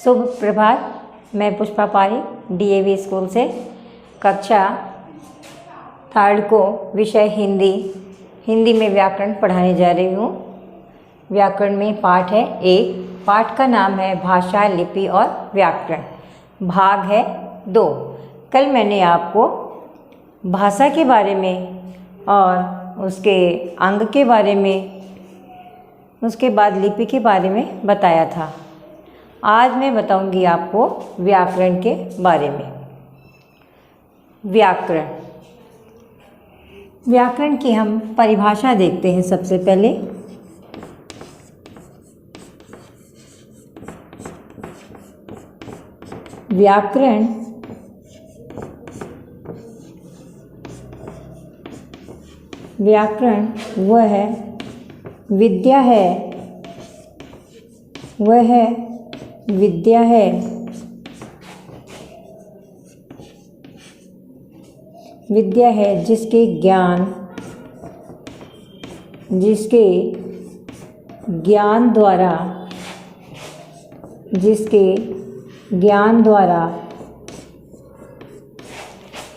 शुभ प्रभात। मैं पुष्पा पारी DAV school से कक्षा 3rd को विषय हिंदी में व्याकरण पढ़ाने जा रही हूँ। व्याकरण में पाठ है 1। पाठ का नाम है भाषा, लिपि और व्याकरण। भाग है 2। कल मैंने आपको भाषा के बारे में और उसके अंग के बारे में, उसके बाद लिपि के बारे में बताया था। आज मैं बताऊंगी आपको व्याकरण के बारे में। व्याकरण की हम परिभाषा देखते हैं। सबसे पहले व्याकरण वह विद्या है जिसके ज्ञान द्वारा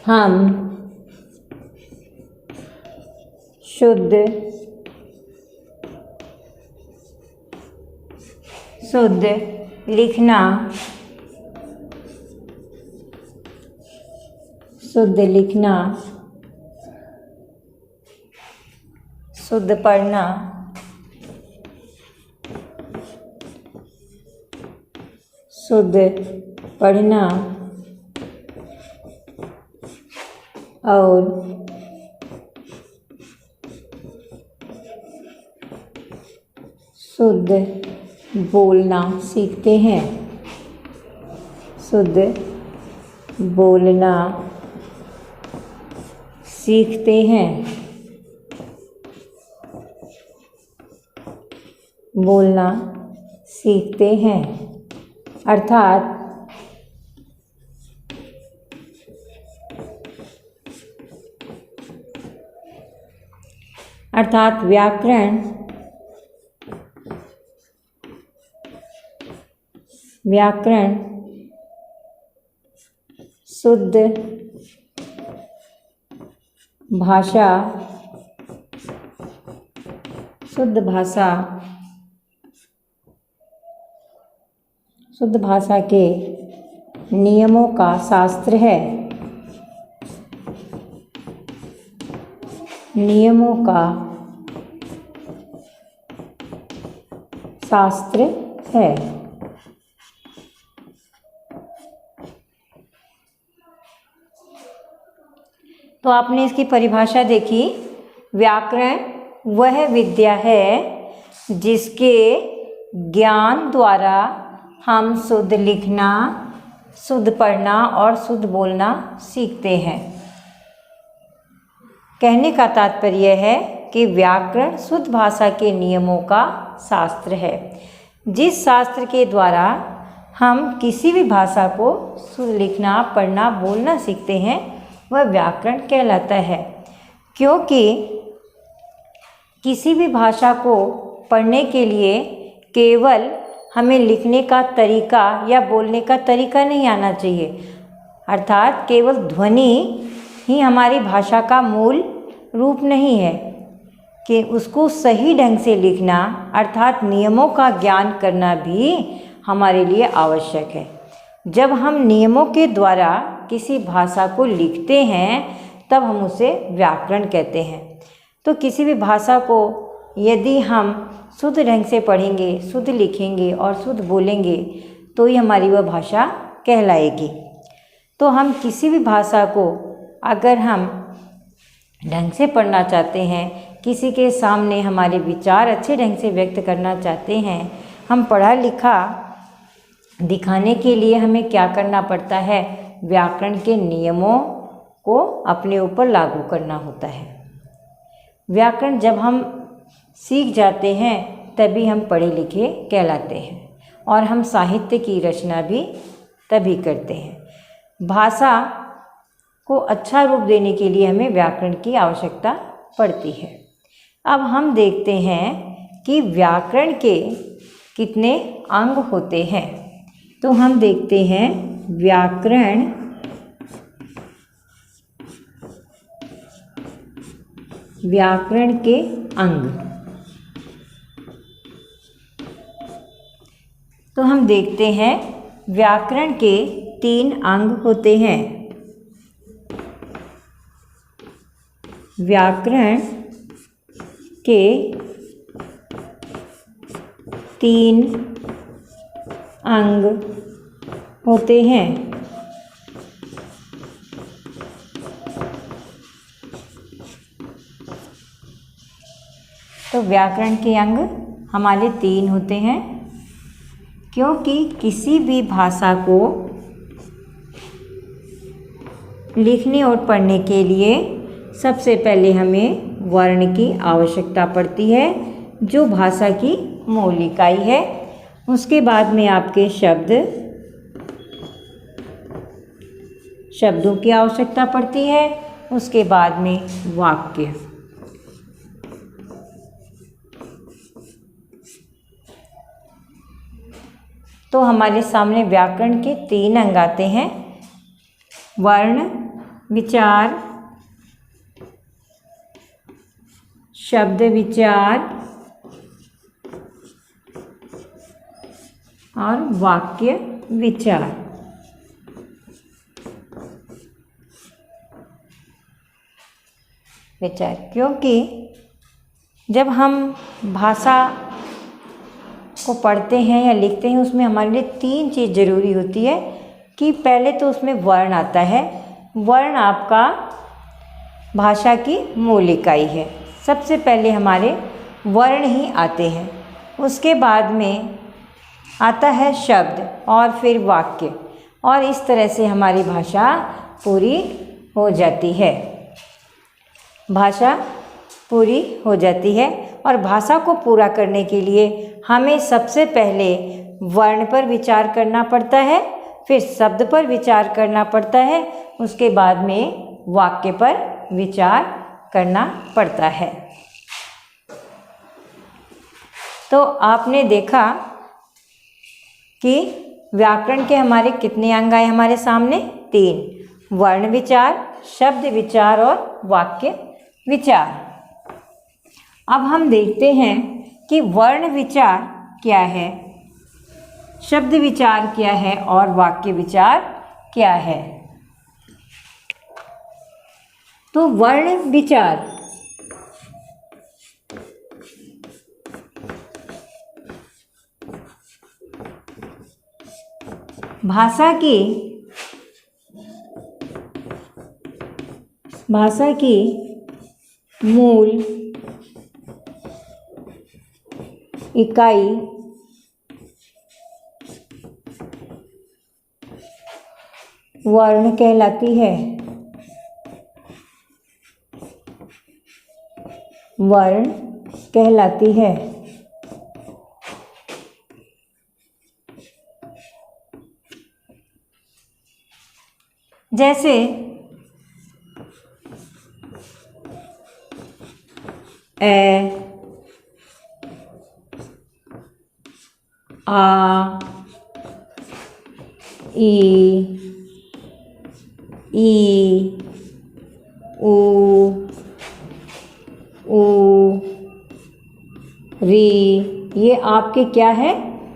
हम शुद्ध लिखना, शुद्ध पढ़ना, और शुद्ध बोलना सीखते हैं। बोलना सीखते हैं। अर्थात व्याकरण शुद्ध भाषा के नियमों का शास्त्र है। तो आपने इसकी परिभाषा देखी। व्याकरण वह विद्या है जिसके ज्ञान द्वारा हम शुद्ध लिखना, शुद्ध पढ़ना और शुद्ध बोलना सीखते हैं। कहने का तात्पर्य है कि व्याकरण शुद्ध भाषा के नियमों का शास्त्र है। जिस शास्त्र के द्वारा हम किसी भी भाषा को शुद्ध लिखना, पढ़ना, बोलना सीखते हैं वह व्याकरण कहलाता है। क्योंकि किसी भी भाषा को पढ़ने के लिए केवल हमें लिखने का तरीका या बोलने का तरीका नहीं आना चाहिए। अर्थात केवल ध्वनि ही हमारी भाषा का मूल रूप नहीं है कि उसको सही ढंग से लिखना, अर्थात नियमों का ज्ञान करना भी हमारे लिए आवश्यक है। जब हम नियमों के द्वारा किसी भाषा को लिखते हैं तब हम उसे व्याकरण कहते हैं। तो किसी भी भाषा को यदि हम शुद्ध ढंग से पढ़ेंगे, शुद्ध लिखेंगे और शुद्ध बोलेंगे तो ही हमारी वह भाषा कहलाएगी। तो हम किसी भी भाषा को अगर हम ढंग से पढ़ना चाहते हैं, किसी के सामने हमारे विचार अच्छे ढंग से व्यक्त करना चाहते हैं, हम पढ़ा लिखा दिखाने के लिए हमें क्या करना पड़ता है? व्याकरण के नियमों को अपने ऊपर लागू करना होता है। व्याकरण जब हम सीख जाते हैं तभी हम पढ़े लिखे कहलाते हैं और हम साहित्य की रचना भी तभी करते हैं। भाषा को अच्छा रूप देने के लिए हमें व्याकरण की आवश्यकता पड़ती है। अब हम देखते हैं कि व्याकरण के कितने अंग होते हैं। तो हम देखते हैं व्याकरण के अंग। तो हम देखते हैं व्याकरण के 3 अंग होते हैं। व्याकरण के 3 अंग होते हैं। तो व्याकरण के अंग हमारे 3 होते हैं, क्योंकि किसी भी भाषा को लिखने और पढ़ने के लिए सबसे पहले हमें वर्ण की आवश्यकता पड़ती है, जो भाषा की मूल इकाई है। उसके बाद में आपके शब्दों की आवश्यकता पड़ती है। उसके बाद में वाक्य। तो हमारे सामने व्याकरण के 3 अंग आते हैं: वर्ण, विचार, शब्द विचार और वाक्य विचार। क्योंकि जब हम भाषा को पढ़ते हैं या लिखते हैं, उसमें हमारे लिए 3 चीज़ ज़रूरी होती है कि पहले तो उसमें वर्ण आता है। वर्ण आपका भाषा की मूल इकाई है। सबसे पहले हमारे वर्ण ही आते हैं। उसके बाद में आता है शब्द और फिर वाक्य, और इस तरह से हमारी भाषा पूरी हो जाती है। भाषा पूरी हो जाती है। और भाषा को पूरा करने के लिए हमें सबसे पहले वर्ण पर विचार करना पड़ता है, फिर शब्द पर विचार करना पड़ता है, उसके बाद में वाक्य पर विचार करना पड़ता है। तो आपने देखा कि व्याकरण के हमारे कितने अंग आए हमारे सामने? 3: वर्ण विचार, शब्द विचार और वाक्य विचार। अब हम देखते हैं कि वर्ण विचार क्या है, शब्द विचार क्या है और वाक्य विचार क्या है। तो वर्ण विचार भाषा की मूल इकाई वर्ण कहलाती है। वर्ण कहलाती है। जैसे ए, आ, ई, ऊ, री, ये आपके क्या है?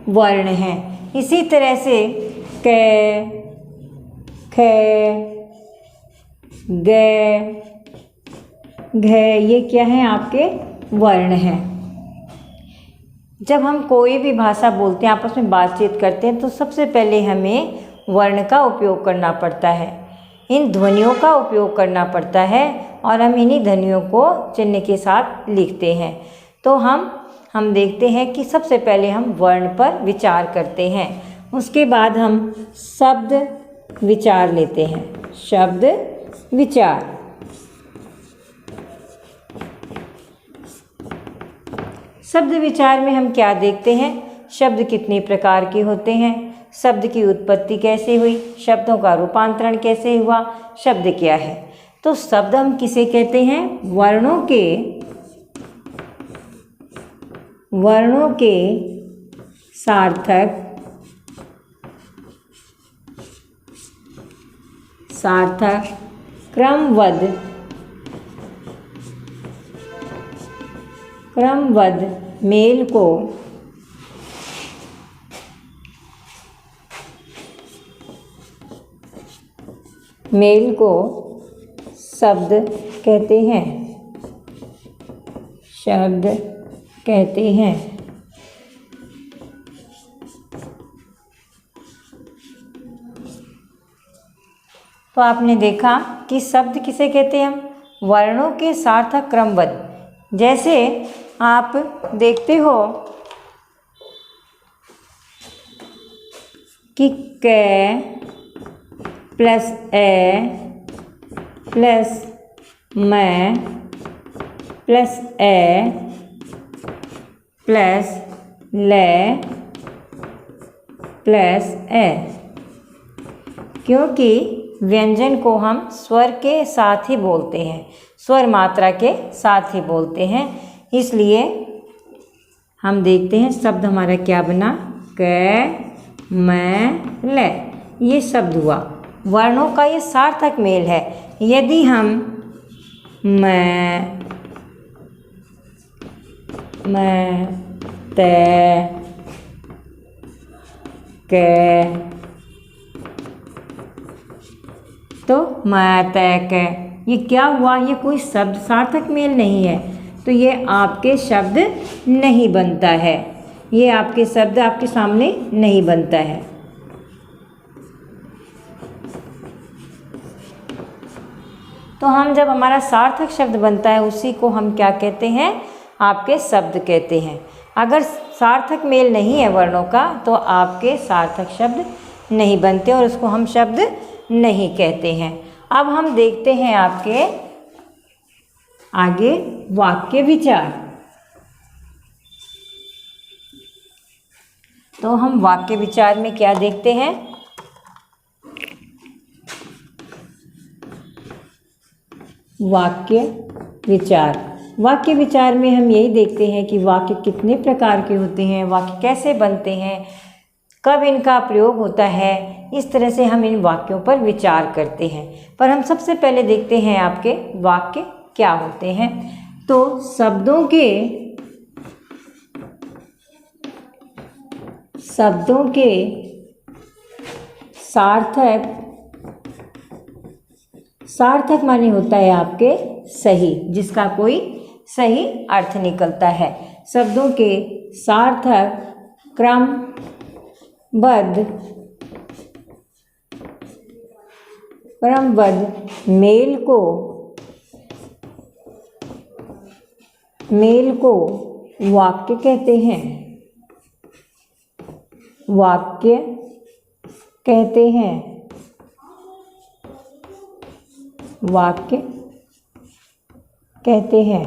वर्ण हैं। इसी तरह से क, ख, ग, घ, ये क्या हैं? आपके वर्ण हैं। जब हम कोई भी भाषा बोलते हैं, आपस में बातचीत करते हैं, तो सबसे पहले हमें वर्ण का उपयोग करना पड़ता है, इन ध्वनियों का उपयोग करना पड़ता है, और हम इन्हीं ध्वनियों को चिन्ह के साथ लिखते हैं। तो हम देखते हैं कि सबसे पहले हम वर्ण पर विचार करते हैं, उसके बाद हम शब्द विचार लेते हैं। शब्द विचार, शब्द विचार में हम क्या देखते हैं? शब्द कितने प्रकार के होते हैं, शब्द की उत्पत्ति कैसे हुई, शब्दों का रूपांतरण कैसे हुआ, शब्द क्या है। तो शब्द हम किसे कहते हैं? वर्णों के सार्थक सार्थक क्रमबद्ध मेल को शब्द कहते हैं। तो आपने देखा कि शब्द किसे कहते हैं हम? वर्णों के सार्थक क्रमबद्ध। जैसे आप देखते हो कि क प्लस ए प्लस मैं प्लस ए प्लस ले प्लस ए, क्योंकि व्यंजन को हम स्वर के साथ ही बोलते हैं, स्वर मात्रा के साथ ही बोलते हैं, इसलिए हम देखते हैं शब्द हमारा क्या बना, क मैं ले, ये शब्द हुआ। वर्णों का ये सार्थक मेल है। यदि हम मैं ते के, तो मैं तय के, ये क्या हुआ? ये कोई शब्द सार्थक मेल नहीं है, तो ये आपके शब्द नहीं बनता है, ये आपके शब्द आपके सामने नहीं बनता है। तो हम जब हमारा सार्थक शब्द बनता है उसी को हम क्या कहते हैं? आपके शब्द कहते हैं। अगर सार्थक मेल नहीं है वर्णों का तो आपके सार्थक शब्द नहीं बनते और उसको हम शब्द नहीं कहते हैं। अब हम देखते हैं आपके आगे वाक्य विचार। तो हम वाक्य विचार में क्या देखते हैं? वाक्य विचार में हम यही देखते हैं कि वाक्य कितने प्रकार के होते हैं, वाक्य कैसे बनते हैं, कब इनका प्रयोग होता है, इस तरह से हम इन वाक्यों पर विचार करते हैं। पर हम सबसे पहले देखते हैं आपके वाक्य क्या होते हैं। तो शब्दों के सार्थक माने होता है आपके सही, जिसका कोई सही अर्थ निकलता है। शब्दों के सार्थक क्रमबद्ध मेल को वाक्य कहते हैं। वाक्य कहते हैं।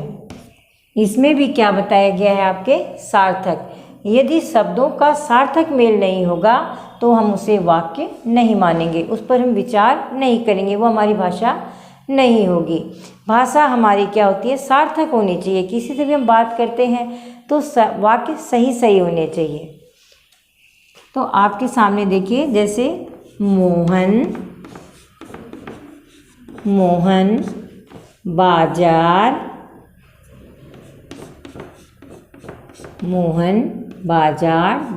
इसमें भी क्या बताया गया है आपके सार्थक। यदि शब्दों का सार्थक मेल नहीं होगा तो हम उसे वाक्य नहीं मानेंगे, उस पर हम विचार नहीं करेंगे, वो हमारी भाषा नहीं होगी। भाषा हमारी क्या होती है? सार्थक होनी चाहिए। किसी से भी हम बात करते हैं तो वाक्य सही होने चाहिए। तो आपके सामने देखिए, जैसे मोहन बाजार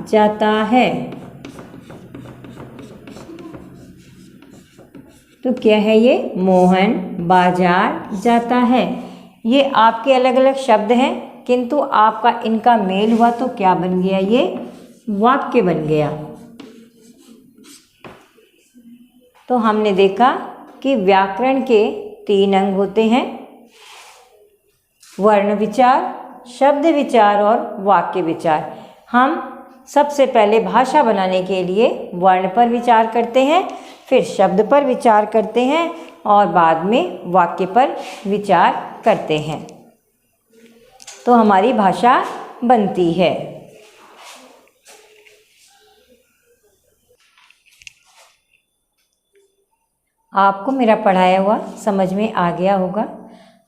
जाता है। तो क्या है ये? मोहन बाजार जाता है। ये आपके अलग अलग शब्द हैं, किंतु आपका इनका मेल हुआ तो क्या बन गया? ये वाक्य बन गया। तो हमने देखा कि व्याकरण के 3 अंग होते हैं: वर्ण विचार, शब्द विचार और वाक्य विचार। हम सबसे पहले भाषा बनाने के लिए वर्ण पर विचार करते हैं, फिर शब्द पर विचार करते हैं और बाद में वाक्य पर विचार करते हैं, तो हमारी भाषा बनती है। आपको मेरा पढ़ाया हुआ समझ में आ गया होगा।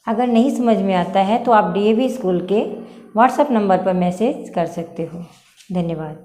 अगर नहीं समझ में आता है तो आप DAV स्कूल के व्हाट्सएप नंबर पर मैसेज कर सकते हो। धन्यवाद।